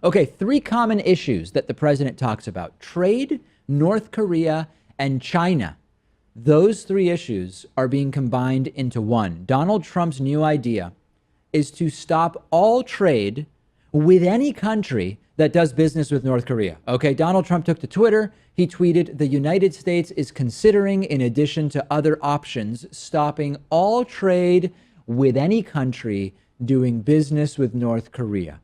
Okay, three common issues that the president talks about: trade, North Korea, and China. Those three issues are being combined into one. Donald Trump's new idea is to stop all trade with any country that does business with North Korea. Okay, Donald Trump took to Twitter. He tweeted, "The United States is considering, in addition to other options, stopping all trade with any country doing business with North Korea."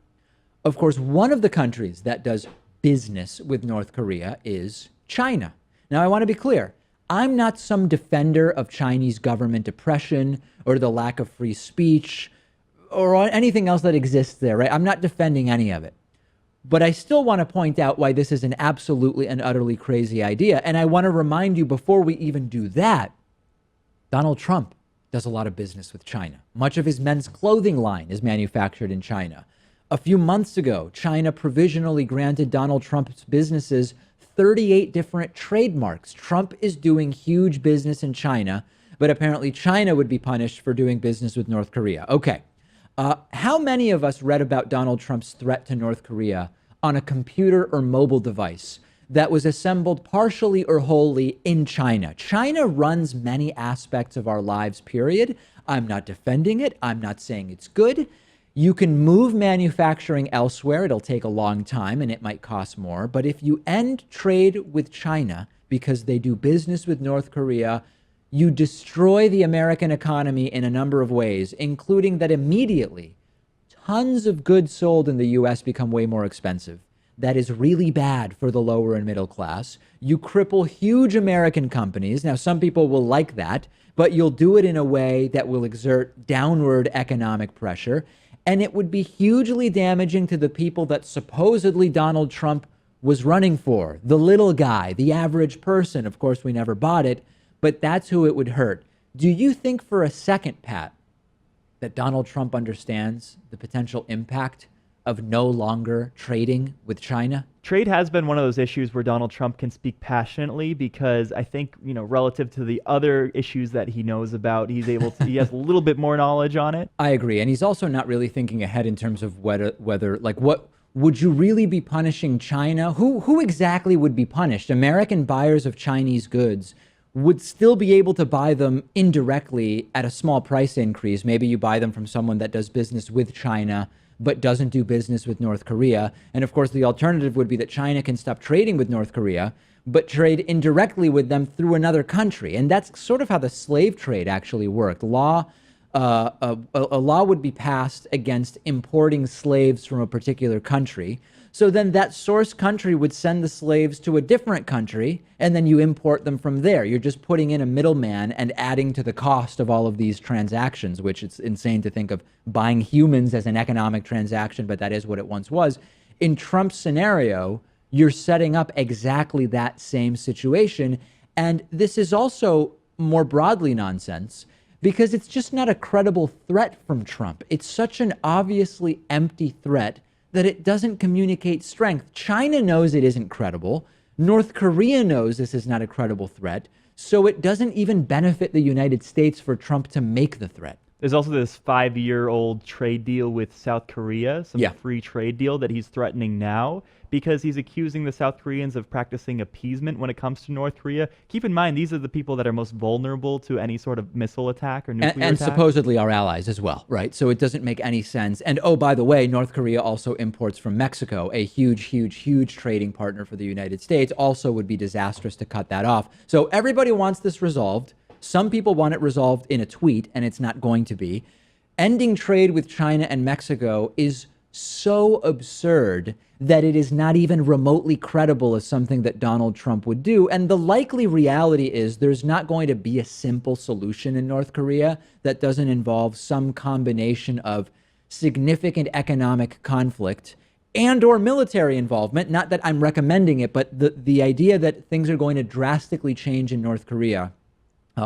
Of course, one of the countries that does business with North Korea is China. Now, I want to be clear. I'm not some defender of Chinese government oppression or the lack of free speech or anything else that exists there, right? I'm not defending any of it. But I still want to point out why this is an absolutely and utterly crazy idea. And I want to remind you, before we even do that, Donald Trump does a lot of business with China. Much of his men's clothing line is manufactured in China. A few months ago, China provisionally granted Donald Trump's businesses 38 different trademarks. Trump is doing huge business in China, but apparently China would be punished for doing business with North Korea. Okay. How many of us read about Donald Trump's threat to North Korea on a computer or mobile device that was assembled partially or wholly in China? China runs many aspects of our lives, period. I'm not defending it. I'm not saying it's good. You can move manufacturing elsewhere. It'll take a long time and it might cost more. But if you end trade with China because they do business with North Korea, you destroy the American economy in a number of ways, including that immediately tons of goods sold in the US become way more expensive. That is really bad for the lower and middle class. You cripple huge American companies. Now, some people will like that, but you'll do it in a way that will exert downward economic pressure. And it would be hugely damaging to the people that supposedly Donald Trump was running for. The little guy, the average person. Of course, we never bought it, but that's who it would hurt. Do you think for a second, Pat, that Donald Trump understands the potential impact of no longer trading with China? Trade has been one of those issues where Donald Trump can speak passionately because I think, relative to the other issues that he knows about, he has a little bit more knowledge on it. I agree. And he's also not really thinking ahead in terms of whether what would you really be punishing China? Who exactly would be punished? American buyers of Chinese goods would still be able to buy them indirectly at a small price increase. Maybe you buy them from someone that does business with China but doesn't do business with North Korea. And of course, the alternative would be that China can stop trading with North Korea, but trade indirectly with them through another country. And that's sort of how the slave trade actually worked. A law would be passed against importing slaves from a particular country. So then that source country would send the slaves to a different country, and then you import them from there. You're just putting in a middleman and adding to the cost of all of these transactions, which it's insane to think of buying humans as an economic transaction, but that is what it once was. In Trump's scenario, you're setting up exactly that same situation. And this is also more broadly nonsense because it's just not a credible threat from Trump. It's such an obviously empty threat that it doesn't communicate strength. China knows it isn't credible. North Korea knows this is not a credible threat. So it doesn't even benefit the United States for Trump to make the threat. There's also this 5-year-old trade deal with South Korea, some free trade deal that he's threatening now because he's accusing the South Koreans of practicing appeasement when it comes to North Korea. Keep in mind, these are the people that are most vulnerable to any sort of missile attack or nuclear and attack. Supposedly our allies as well, right? So it doesn't make any sense. And oh, by the way, North Korea also imports from Mexico, a huge trading partner for the United States. Also would be disastrous to cut that off. So everybody wants this resolved. Some people want it resolved in a tweet, and it's not going to be. Ending trade with China and Mexico is so absurd that it is not even remotely credible as something that Donald Trump would do. And the likely reality is there's not going to be a simple solution in North Korea that doesn't involve some combination of significant economic conflict and or military involvement. Not that I'm recommending it, but the idea that things are going to drastically change in North Korea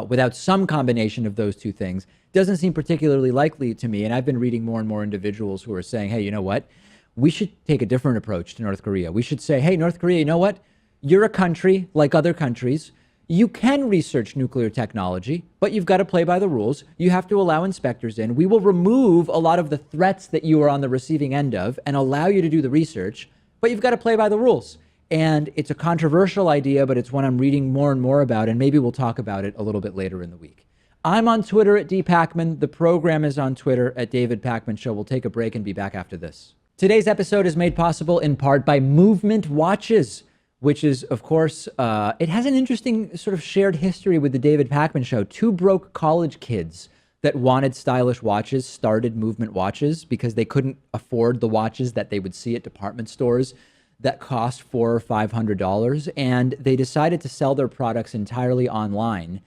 without some combination of those two things doesn't seem particularly likely to me. And I've been reading more and more individuals who are saying, hey, you know what? We should take a different approach to North Korea. We should say, hey, North Korea, you know what? You're a country like other countries. You can research nuclear technology, but you've got to play by the rules. You have to allow inspectors in. We will remove a lot of the threats that you are on the receiving end of and allow you to do the research, but you've got to play by the rules. And it's a controversial idea, but it's one I'm reading more and more about, and maybe we'll talk about it a little bit later in the week. I'm on Twitter at dpakman. The program is on Twitter at David Pakman Show. We'll take a break and be back after this. Today's episode is made possible in part by Movement Watches, which is, of course, it has an interesting sort of shared history with the David Pakman Show. Two broke college kids that wanted stylish watches started Movement Watches because they couldn't afford the watches that they would see at department stores that cost $400 or $500, and they decided to sell their products entirely online,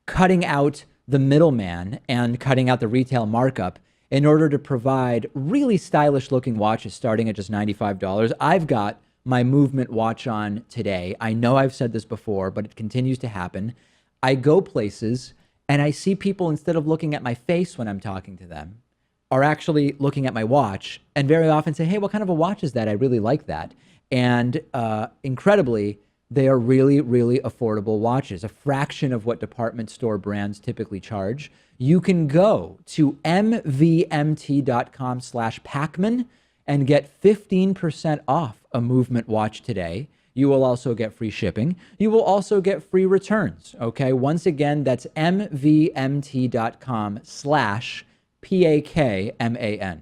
cutting out the middleman and cutting out the retail markup in order to provide really stylish looking watches starting at just $95. I've got my Movement watch on today. I know I've said this before, but it continues to happen. I go places and I see people, instead of looking at my face when I'm talking to them, are actually looking at my watch and very often say, hey, what kind of a watch is that? I really like that. And incredibly, they are really, really affordable watches, a fraction of what department store brands typically charge. You can go to mvmt.com/Pakman and get 15% off a Movement watch today. You will also get free shipping. You will also get free returns. Okay. Once again, that's mvmt.com/PAKMAN.